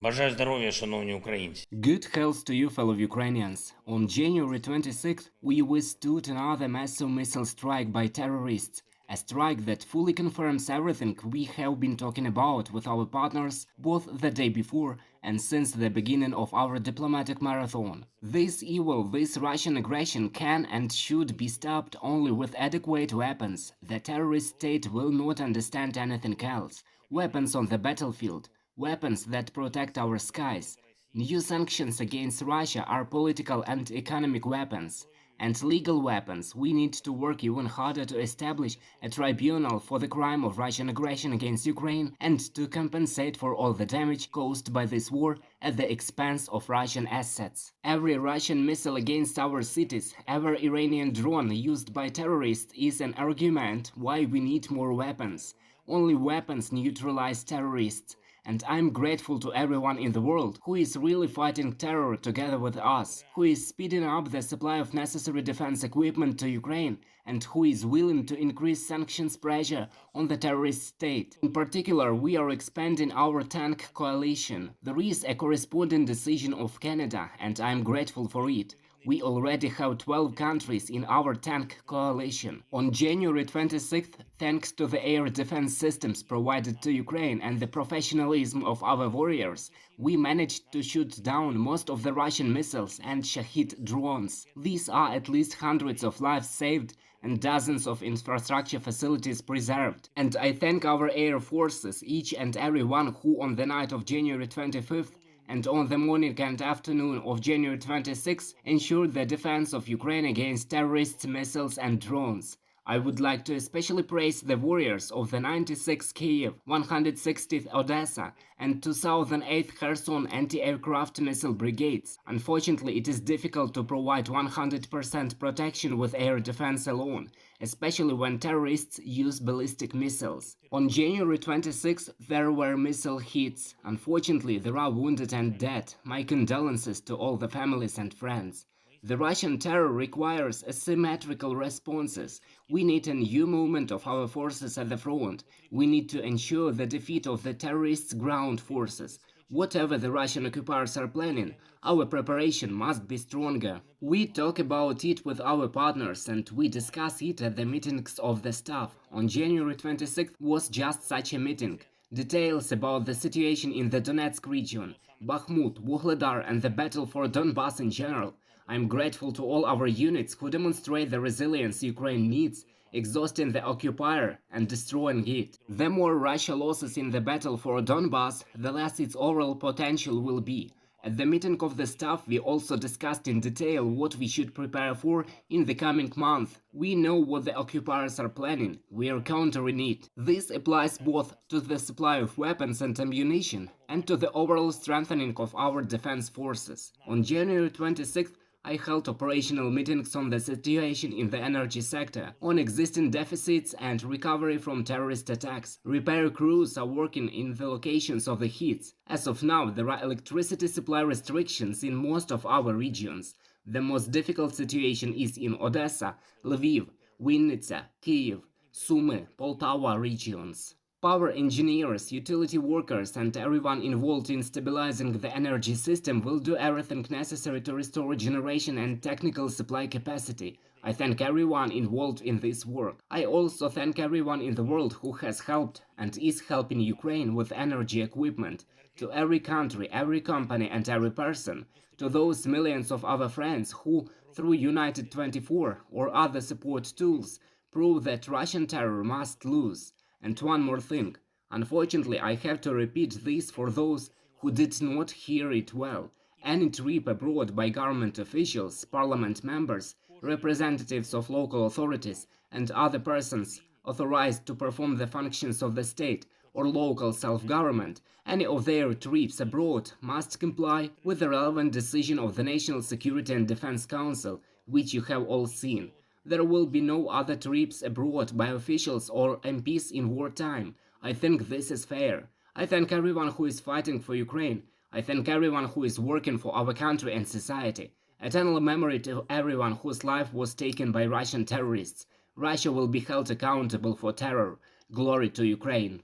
Бажаю здоров'я, шановні українці. Good health to you, fellow Ukrainians. On January 26th, we withstood another massive missile strike by terrorists, a strike that fully confirms everything we have been talking about with our partners both the day before and since the beginning of our diplomatic marathon. This evil, this Russian aggression can and should be stopped only with adequate weapons. The terrorist state will not understand anything else. Weapons on the battlefield. Weapons that protect our skies. New sanctions against Russia are political and economic weapons. And legal weapons. We need to work even harder to establish a tribunal for the crime of Russian aggression against Ukraine and to compensate for all the damage caused by this war at the expense of Russian assets. Every Russian missile against our cities, every Iranian drone used by terrorists is an argument why we need more weapons. Only weapons neutralize terrorists. And I'm grateful to everyone in the world who is really fighting terror together with us, who is speeding up the supply of necessary defense equipment to Ukraine, and who is willing to increase sanctions pressure on the terrorist state. In particular, we are expanding our tank coalition. There is a corresponding decision of Canada, and I'm grateful for it. We already have 12 countries in our tank coalition. On January 26th, thanks to the air defense systems provided to Ukraine and the professionalism of our warriors, we managed to shoot down most of the Russian missiles and Shahid drones. These are at least hundreds of lives saved and dozens of infrastructure facilities preserved. And I thank our air forces, each and every one who on the night of January 25th and on the morning and afternoon of January 26 ensured the defense of Ukraine against terrorists, missiles and drones. I would like to especially praise the warriors of the 96th Kiev, 160th Odessa and 2008th Kherson anti-aircraft missile brigades. Unfortunately, it is difficult to provide 100% protection with air defense alone, especially when terrorists use ballistic missiles. On January 26th, there were missile hits. Unfortunately, there are wounded and dead. My condolences to all the families and friends. The Russian terror requires asymmetrical responses. We need a new movement of our forces at the front. We need to ensure the defeat of the terrorists' ground forces. Whatever the Russian occupiers are planning, our preparation must be stronger. We talk about it with our partners and we discuss it at the meetings of the staff. On January 26th was just such a meeting. Details about the situation in the Donetsk region, Bakhmut, Vuhledar and the battle for Donbass in general. I'm grateful to all our units who demonstrate the resilience Ukraine needs, exhausting the occupier and destroying it. The more Russia loses in the battle for Donbass, the less its overall potential will be. At the meeting of the staff, we also discussed in detail what we should prepare for in the coming month. We know what the occupiers are planning. We are countering it. This applies both to the supply of weapons and ammunition and to the overall strengthening of our defense forces. On January 26th, I held operational meetings on the situation in the energy sector, on existing deficits and recovery from terrorist attacks. Repair crews are working in the locations of the hits. As of now, there are electricity supply restrictions in most of our regions. The most difficult situation is in Odessa, Lviv, Vinnytsia, Kyiv, Sumy, Poltava regions. Power engineers, utility workers and everyone involved in stabilizing the energy system will do everything necessary to restore generation and technical supply capacity. I thank everyone involved in this work. I also thank everyone in the world who has helped and is helping Ukraine with energy equipment. To every country, every company and every person. To those millions of our friends who, through United 24 or other support tools, prove that Russian terror must lose. And one more thing, unfortunately I have to repeat this for those who did not hear it well. Any trip abroad by government officials, parliament members, representatives of local authorities and other persons authorized to perform the functions of the state or local self-government, any of their trips abroad must comply with the relevant decision of the National Security and Defense Council, which you have all seen. There will be no other trips abroad by officials or MPs in wartime. I think this is fair. I thank everyone who is fighting for Ukraine. I thank everyone who is working for our country and society. Eternal memory to everyone whose life was taken by Russian terrorists. Russia will be held accountable for terror. Glory to Ukraine.